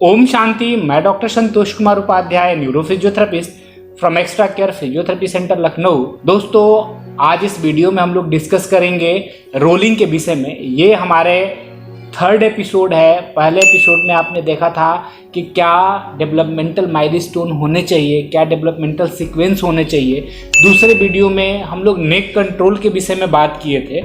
ओम शांति। मैं doctor Santosh Kumar Upadhyay, neuro physiotherapist from extra care physiotherapy centre Lucknow. दोस्तों, आज इस वीडियो में हम लोग डिस्कस करेंगे रोलिंग के विषय में। ये हमारे थर्ड एपिसोड है। पहले एपिसोड में आपने देखा था कि क्या डेवलपमेंटल माइलस्टोन होने चाहिए, क्या डेवलपमेंटल सीक्वेंस होने चाहिए। दूसरे वीडियो में हम लोग नेक कंट्रोल के विषय में बात किए थे।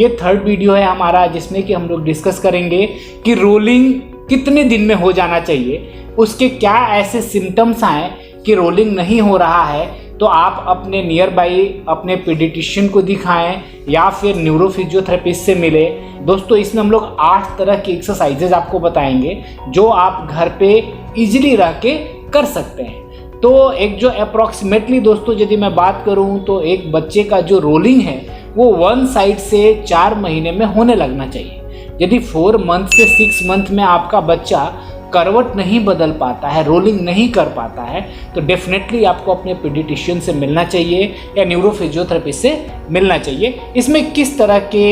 ये थर्ड वीडियो है हमारा, जिसमें कि हम लोग डिस्कस करेंगे कि रोलिंग कितने दिन में हो जाना चाहिए, उसके क्या ऐसे सिम्टम्स आए कि रोलिंग नहीं हो रहा है तो आप अपने नियर बाई अपने पीडियाट्रिशियन को दिखाएं या फिर न्यूरो फिजियोथेरेपिस्ट से मिले। दोस्तों, इसमें हम लोग 8 तरह की एक्सरसाइजेज आपको बताएंगे जो आप घर पे इजीली रह के कर सकते हैं। तो एक जो अप्रॉक्सीमेटली दोस्तों यदि मैं बात करूं तो एक बच्चे का जो रोलिंग है वो 1 साइड से 4 महीने में होने लगना चाहिए। यदि 4 मंथ से 6 मंथ में आपका बच्चा करवट नहीं बदल पाता है, रोलिंग नहीं कर पाता है, तो डेफिनेटली आपको अपने पीडियाट्रिशियन से मिलना चाहिए या न्यूरो फिजियोथेरेपिस्ट से मिलना चाहिए। इसमें किस तरह के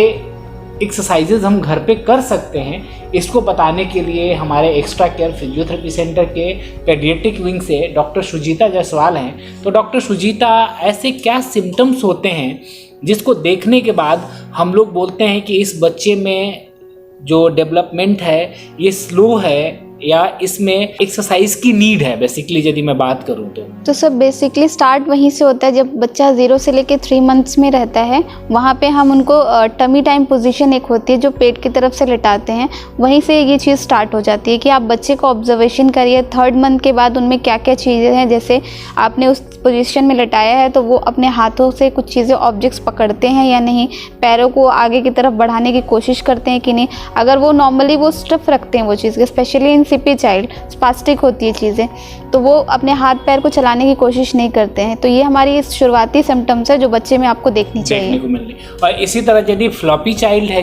एक्सरसाइजेज हम घर पे कर सकते हैं, इसको बताने के लिए हमारे एक्स्ट्रा केयर फिजियोथेरेपी सेंटर के पेडियाट्रिक विंग से डॉक्टर सुजीता जायसवाल हैं। तो डॉक्टर सुजीता, ऐसे क्या सिम्टम्स होते हैं जिसको देखने के बाद हम लोग बोलते हैं कि इस बच्चे में जो डेवलपमेंट है ये स्लो है या इसमें एक्सरसाइज की नीड है, बेसिकली यदि मैं बात करूं तो सर बेसिकली स्टार्ट वहीं से होता है जब बच्चा 0 से लेके 3 मंथ्स में रहता है। वहाँ पे हम उनको टमी टाइम पोजीशन एक होती है जो पेट की तरफ से लिटाते हैं, वहीं से ये चीज़ स्टार्ट हो जाती है कि आप बच्चे को ऑब्जर्वेशन करिए 3rd मंथ के बाद उनमें क्या क्या चीज़ें हैं। जैसे आपने उस पोजीशन में लिटाया है तो वो अपने हाथों से कुछ चीज़ें ऑब्जेक्ट्स पकड़ते हैं या नहीं, पैरों को आगे की तरफ बढ़ाने की कोशिश करते हैं कि नहीं। अगर वो नॉर्मली वो स्टिफ रखते हैं वो चीज़, specially in CP child spastic होती है चीज़ें, तो वो अपने हाथ पैर को चलाने की कोशिश नहीं करते हैं। तो ये हमारी शुरुआती सिम्टम्स है जो बच्चे में आपको देखनी चाहिए को मिलनी। और इसी तरह यदि फ्लॉपी चाइल्ड है,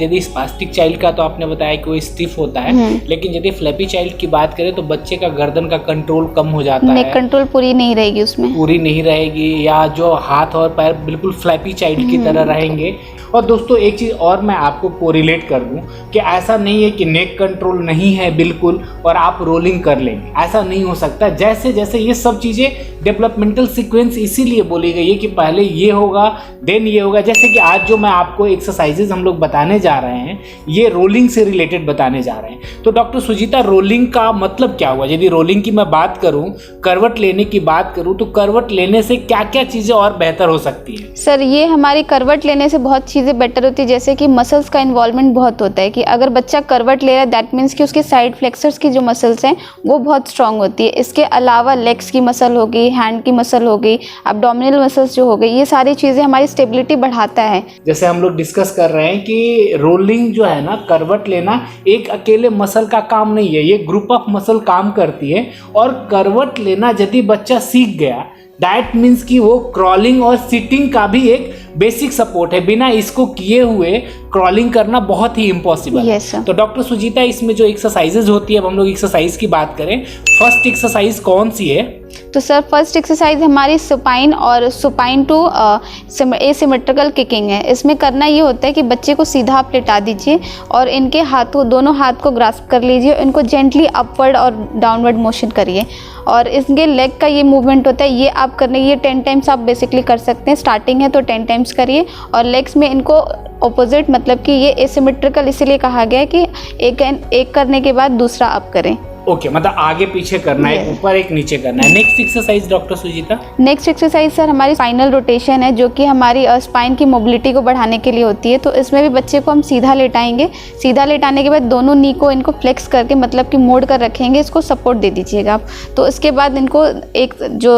यदि स्पास्टिक चाइल्ड का तो आपने बताया कि वो स्टिफ होता है, लेकिन यदि फ्लैपी चाइल्ड की बात करें तो बच्चे का गर्दन का कंट्रोल कम हो जाता है, कंट्रोल पूरी नहीं रहेगी उसमें, पूरी नहीं रहेगी, या जो हाथ और पैर बिल्कुल फ्लैपी चाइल्ड की तरह रहेंगे। और दोस्तों, एक चीज़ और मैं आपको कोरिलेट कर दूं कि ऐसा नहीं है कि नेक कंट्रोल नहीं है बिल्कुल और आप रोलिंग कर लेंगे, ऐसा नहीं हो सकता। जैसे जैसे ये सब चीज़ें डेवलपमेंटल सीक्वेंस इसीलिए बोली गई है कि पहले ये होगा देन ये होगा। जैसे कि आज जो मैं आपको एक्सरसाइजेज हम लोग बताने जा रहे हैं ये रोलिंग से रिलेटेड बताने जा रहे हैं। तो डॉक्टर सुजीता, रोलिंग का मतलब क्या हुआ? यदि रोलिंग की मैं बात करूँ, करवट लेने की बात करूँ, तो करवट लेने से क्या क्या चीज़ें और बेहतर हो सकती है? सर, ये हमारी करवट लेने से बहुत चीज़ें बेटर होती है। जैसे कि मसल्स का इन्वॉल्वमेंट बहुत होता है कि अगर बच्चा करवट ले रहा है दैट मीन्स कि उसके साइड फ्लेक्सर्स की जो मसल्स हैं वो बहुत स्ट्रांग होती है। इसके अलावा लेग्स की मसल हो गई, हैंड की मसल हो गई, एब्डोमिनल मसल्स जो हो गई, ये सारी चीज़ें हमारी स्टेबिलिटी बढ़ाता है। जैसे हम लोग डिस्कस कर रहे हैं कि रोलिंग जो है ना, करवट लेना एक अकेले मसल का काम नहीं है, ये ग्रुप ऑफ मसल काम करती है। और करवट लेना यदि बच्चा सीख गया दैट मीन्स कि वो क्रॉलिंग और सिटिंग का भी एक बेसिक सपोर्ट है। बिना इसको किए हुए क्रॉलिंग करना बहुत ही इम्पॉसिबल है। तो डॉक्टर सुजीता, इसमें जो एक्सरसाइजेज होती है, अब हम लोग एक्सरसाइज की बात करें, फर्स्ट एक्सरसाइज कौन सी है? तो सर फर्स्ट एक्सरसाइज हमारी सुपाइन और सुपाइन टू एसिमेट्रिकल किकिंग है। इसमें करना ये होता है कि बच्चे को सीधा आप लेटा दीजिए और इनके हाथों दोनों हाथ को ग्रास्प कर लीजिए, इनको जेंटली अपवर्ड और डाउनवर्ड मोशन करिए और इनके लेग का ये मूवमेंट होता है, ये आप करने, ये 10 टाइम्स आप बेसिकली कर सकते हैं। स्टार्टिंग है तो 10 टाइम्स करिए। और लेग्स में इनको ऑपोजिट, मतलब कि ये एसिमेट्रिकल इसीलिए कहा गया है कि एक करने के बाद दूसरा आप करें। ओके, मतलब आगे पीछे करना है, ऊपर एक नीचे करना है। Next exercise doctor Sujita? Next exercise sir हमारी स्पाइनल रोटेशन है, जो कि हमारी स्पाइन की मोबिलिटी को बढ़ाने के लिए होती है। तो इसमें भी बच्चे को हम सीधा लेटाएंगे, सीधा लेटाने के बाद दोनों नी को इनको फ्लेक्स करके, मतलब कि मोड़ कर रखेंगे, इसको सपोर्ट दे दीजिएगा आप। तो इसके बाद इनको एक जो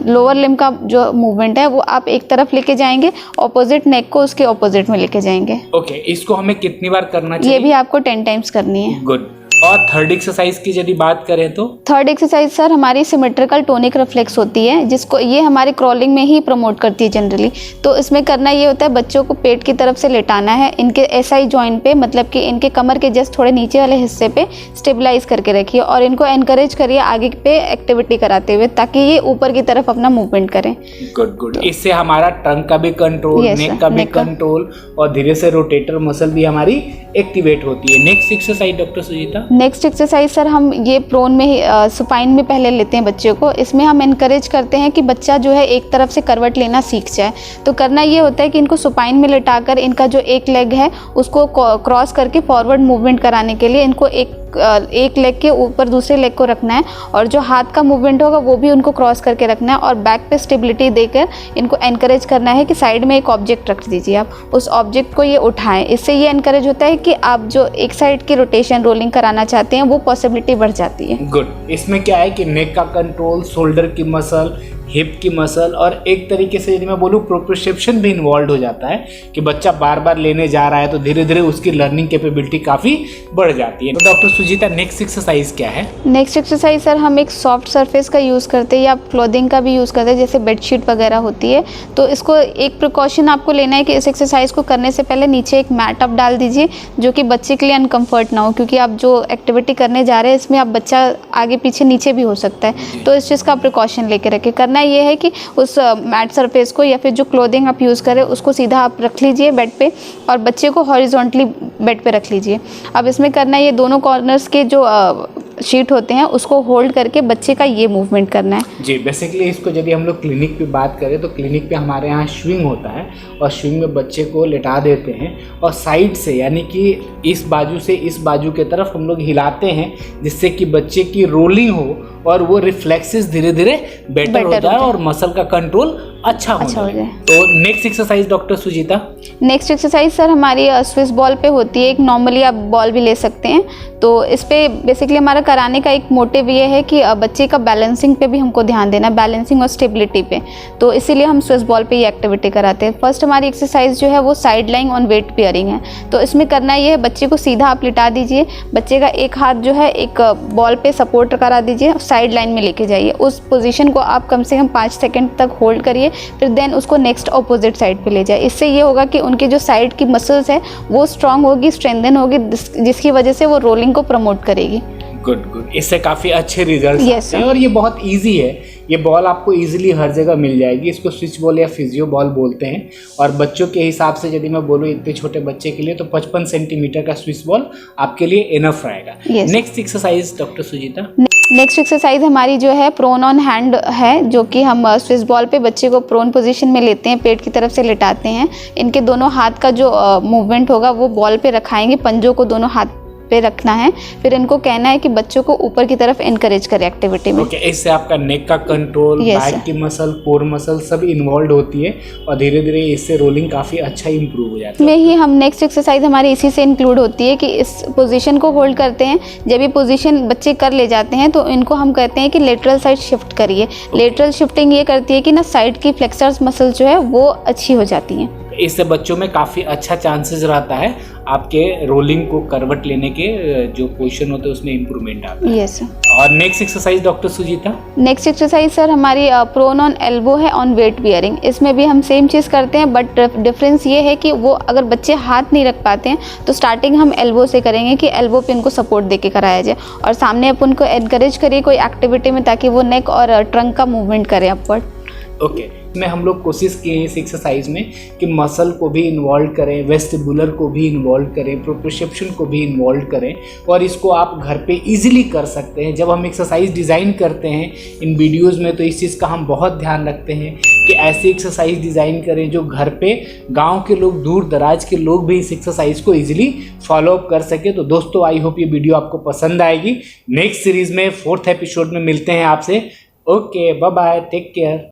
लोअर लिम्ब का जो मूवमेंट है वो आप एक तरफ लेके जाएंगे, ऑपोजिट नेक को उसके ऑपोजिट में लेके जाएंगे। ओके, इसको हमें कितनी बार करना चाहिए? ये भी आपको 10 टाइम्स करनी है। गुड। और थर्ड एक्सरसाइज की यदि बात करें तो? थर्ड एक्सरसाइज सर हमारी सिमेट्रिकल टोनिक रिफ्लेक्स होती है, जिसको ये हमारे क्रॉलिंग में ही प्रमोट करती है जनरली। तो इसमें करना ये होता है, बच्चों को पेट की तरफ से लेटाना है, इनके एसआई जॉइंट पे, मतलब कि इनके कमर के जस्ट थोड़े नीचे वाले हिस्से पे स्टेबलाइज करके रखिए और इनको एनकरेज करिए आगे पे एक्टिविटी कराते हुए, ताकि ये ऊपर की तरफ अपना मूवमेंट करें। Good good. इससे हमारा टंग का भी कंट्रोल, नेक का भी कंट्रोल और धीरे से रोटेटर मसल भी हमारी एक्टिवेट होती है। Next exercise doctor Sujita? Sujita? Next exercise sir हम ये प्रोन में ही सुपाइन में पहले लेते हैं बच्चे को। इसमें हम इनकरेज करते हैं कि बच्चा जो है एक तरफ से करवट लेना सीख जाए। तो करना ये होता है कि इनको सुपाइन में लिटाकर इनका जो एक लेग है उसको क्रॉस करके फॉरवर्ड मूवमेंट कराने के लिए इनको एक लेग के ऊपर दूसरे लेग को रखना है, और जो हाथ का मूवमेंट होगा वो भी उनको क्रॉस करके रखना है, और बैक पे स्टेबिलिटी देकर इनको एनकरेज करना है कि साइड में एक ऑब्जेक्ट रख दीजिए, आप उस ऑब्जेक्ट को ये उठाएं। इससे ये एनकरेज होता है कि आप जो एक साइड की रोटेशन रोलिंग कराना चाहते हैं वो पॉसिबिलिटी बढ़ जाती है। गुड। इसमें क्या है कि नेक का कंट्रोल, शोल्डर की मसल, हिप की मसल, और एक तरीके से यदि मैं बोलूँ प्रोप्रियोसेप्शन भी इन्वॉल्व हो जाता है कि बच्चा बार बार लेने जा रहा है तो धीरे धीरे उसकी लर्निंग कैपेबिलिटी काफ़ी बढ़ जाती है। तो डॉक्टर सुजीता, नेक्स्ट एक्सरसाइज क्या है? नेक्स्ट एक्सरसाइज सर हम एक सॉफ्ट सरफेस का यूज़ करते हैं या क्लोथिंग का भी यूज़ करते हैं, जैसे बेडशीट वगैरह होती है। तो इसको एक प्रिकॉशन आपको लेना है कि इस एक्सरसाइज को करने से पहले नीचे एक मैट आप डाल दीजिए जो कि बच्चे के लिए अनकम्फर्ट ना हो, क्योंकि आप जो एक्टिविटी करने जा रहे हैं इसमें आप बच्चा आगे पीछे नीचे भी हो सकता है। तो इस चीज़ का प्रिकॉशन लेके रखें। करना ये है कि उस मैट सरफेस को या फिर जो क्लोथिंग आप यूज़ करें उसको सीधा आप रख लीजिए बेड पे, और बच्चे को हॉरिजॉन्टली बेड पे रख लीजिए। अब इसमें करना ये दोनों कॉर्नर्स के जो शीट होते हैं उसको होल्ड करके बच्चे का ये मूवमेंट करना है। जी, बेसिकली इसको यदि हम लोग क्लिनिक पे बात करें तो क्लिनिक पे हमारे यहाँ स्विंग होता है, और स्विंग में बच्चे को लेटा देते हैं और साइड से यानी कि इस बाजू से इस बाजू के तरफ हम लोग हिलाते हैं, जिससे कि बच्चे की रोलिंग हो और वो रिफ्लेक्सेस धीरे धीरे बेटर हो जाए और मसल का कंट्रोल अच्छा हो जाए। तो next exercise doctor Sujita? Next exercise sir हमारी स्विस बॉल पे होती है। एक नॉर्मली आप बॉल भी ले सकते हैं। तो इस पे बेसिकली हमारा कराने का एक मोटिव ये है कि बच्चे का बैलेंसिंग पे भी हमको ध्यान देना, बैलेंसिंग और स्टेबिलिटी पे। तो इसीलिए हम स्विस बॉल पे ये एक्टिविटी कराते हैं। फर्स्ट हमारी एक्सरसाइज जो है वो side lying on weight bearing है। तो इसमें करना ये है, बच्चे को सीधा आप लिटा दीजिए, बच्चे का एक हाथ जो है एक बॉल पे सपोर्ट करा दीजिए, साइड लाइन में लेके जाइए। उस पोजीशन को आप कम से कम 5 सेकंड तक होल्ड करिए, फिर देन उसको नेक्स्ट ऑपोजिट साइड पे ले जाए। इससे ये होगा कि उनके जो साइड की मसल्स है वो स्ट्रांग होगी, स्ट्रेंथन होगी, जिसकी वजह से वो रोलिंग को प्रमोट करेगी। Good good. इससे काफ़ी अच्छे रिजल्ट Yes, आते हैं और ये बहुत इजी है। ये बॉल आपको इजीली हर जगह मिल जाएगी। इसको स्विच बॉल या फिजियो बॉल बोलते हैं, और बच्चों के हिसाब से यदि मैं बोलूँ इतने छोटे बच्चे के लिए तो 55 सेंटीमीटर का स्विच बॉल आपके लिए इनफ रहेगा। Yes. Next exercise doctor Sujita? Next exercise हमारी जो है प्रोन ऑन हैंड है, जो कि हम स्विस बॉल पे बच्चे को प्रोन पोजीशन में लेते हैं, पेट की तरफ से लिटाते हैं। इनके दोनों हाथ का जो मूवमेंट होगा वो बॉल पे रखाएंगे, पंजों को दोनों हाथ पे रखना है। फिर इनको कहना है कि बच्चों को ऊपर की तरफ एनकरेज करें एक्टिविटी में। ओके, इससे आपका नेक का कंट्रोल, बैक की मसल, कोर मसल सब इन्वॉल्व होती है, और धीरे धीरे इससे रोलिंग काफ़ी अच्छा इंप्रूव हो जाता है। में ही हम नेक्स्ट एक्सरसाइज हमारी इसी से इंक्लूड होती है कि इस पोजीशन को होल्ड करते हैं। जब ये पोजीशन बच्चे कर ले जाते हैं तो इनको हम कहते हैं कि लेटरल साइड शिफ्ट करिए। लेटरल शिफ्टिंग ये करती है कि ना साइड की फ्लेक्सर्स मसल जो है वो अच्छी हो जाती हैं। इससे बच्चों में काफ़ी अच्छा चांसेस रहता है आपके रोलिंग को करवट लेने के जो पोजीशन होते हैं उसमें इम्प्रूवमेंट आता है। यस। और next exercise doctor Sujita? Next exercise sir हमारी प्रोन ऑन एल्बो है ऑन वेट बियरिंग। इसमें भी हम सेम चीज़ करते हैं, बट डिफरेंस ये है कि वो अगर बच्चे हाथ नहीं रख पाते हैं तो स्टार्टिंग हम एल्बो से करेंगे कि एल्बो पे उनको सपोर्ट देके कराया जाए, और सामने आप उनको एनकरेज करिए कोई एक्टिविटी में ताकि वो नेक और ट्रंक का मूवमेंट करें अपवर्ड। ओके, में हम लोग कोशिश किए इस एक्सरसाइज में कि मसल को भी इन्वॉल्व करें, वेस्टिबुलर को भी इन्वॉल्व करें, प्रोप्रियोसेप्शन को भी इन्वॉल्व करें, और इसको आप घर पे इजीली कर सकते हैं। जब हम एक्सरसाइज डिज़ाइन करते हैं इन वीडियोस में तो इस चीज़ का हम बहुत ध्यान रखते हैं कि ऐसी एक्सरसाइज डिज़ाइन करें जो घर पे गांव के लोग, दूर दराज के लोग भी इस एक्सरसाइज को इजीली फॉलो अप कर सके। तो दोस्तों, आई होप ये वीडियो आपको पसंद आएगी। नेक्स्ट सीरीज़ में 4th एपिसोड में मिलते हैं आपसे। Okay, bye bye, take care.